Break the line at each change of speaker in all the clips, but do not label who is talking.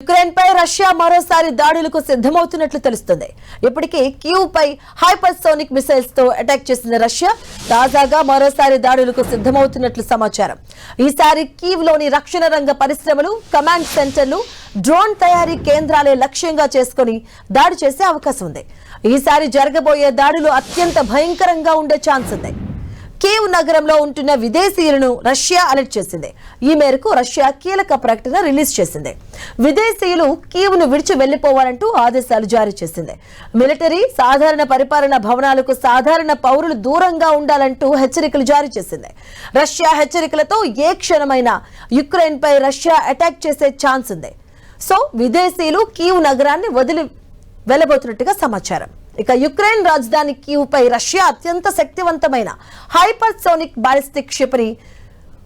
Ukraine పై Russia మరోసారి దాడులకు సిద్ధమవుతున్నట్లు తెలుస్తుంది. ఇప్పటికే కీవ్ పై హైపర్సోనిక్ మిసైల్స్ తో అటాక్ చేసిన రష్యా తాజాగా మరోసారి దాడులకు సిద్ధమవుతున్నట్లు సమాచారం. ఈసారి కీవ్ లోని రక్షణ రంగ పరిశ్రమలు, కమాండ్ సెంటర్లు, డ్రోన్ తయారీ కేంద్రాలే లక్ష్యంగా చేసుకుని దాడి చేసే అవకాశం ఉంది. ఈసారి జరగబోయే దాడులు అత్యంత భయంకరంగా ఉండే ఛాన్స్ ఉంది. కీవ్ నగరంలో ఉంటున్న విదేశీయులను రష్యా అలర్ట్ చేసింది. ఈ మేరకు రష్యా కీలక ప్రకటన రిలీజ్ చేసింది. విదేశీయులు కీవ్ను విడిచి వెళ్లిపోవాలంటూ ఆదేశాలు జారీ చేసింది. మిలిటరీ, సాధారణ పరిపాలన భవనాలకు సాధారణ పౌరులు దూరంగా ఉండాలంటూ హెచ్చరికలు జారీ చేసింది. రష్యా హెచ్చరికలతో ఏ క్షణమైనా యుక్రెయిన్ పై రష్యా అటాక్ చేసే ఛాన్స్ ఉంది. సో విదేశీయులు కీవ్ నగరాన్ని వదిలి వెళ్లబోతున్నట్టుగా సమాచారం. ఇక యుక్రెయిన్ రాజధాని కీవ్ పై రష్యా అత్యంత శక్తివంతమైన హైపర్సోనిక్ బాలిస్టిక్ క్షిపణి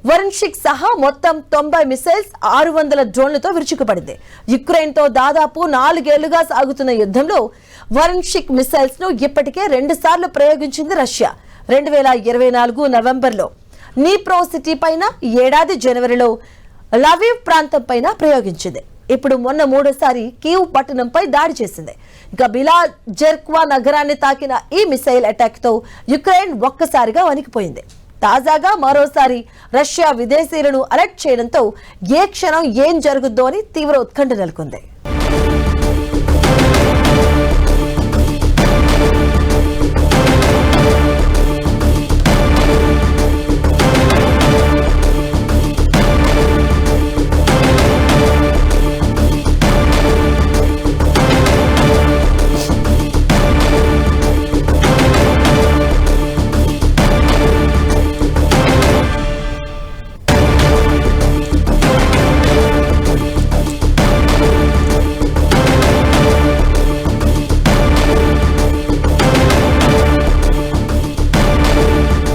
వరుణ్షిక్ సహా మొత్తం 90 మిసైల్స్, 600 డ్రోన్లతో విరుచుకుపడింది. యుక్రెయిన్ తో దాదాపు 4 ఏళ్లుగా సాగుతున్న యుద్ధంలో వరుణ్షిక్ మిసైల్స్ ను ఇప్పటికే 2 సార్లు ప్రయోగించింది రష్యా. 2024 నవంబర్లో నీప్రో సిటీ పైన, ఈ ఏడాది జనవరిలో లవీవ్ ప్రాంతం పైన ప్రయోగించింది. ఇప్పుడు మొన్న 3సారి కీవ్ పట్టణంపై దాడి చేసింది. ఇక బిలా జెర్క్వా నగరాన్ని తాకిన ఈ మిసైల్ అటాక్ తో యుక్రెయిన్ ఒక్కసారిగా వణికిపోయింది. తాజాగా మరోసారి రష్యా విదేశీయులను అలర్ట్ చేయడంతో ఏ క్షణం ఏం జరుగుద్దో అని తీవ్ర ఉత్కంఠ నెలకొంది.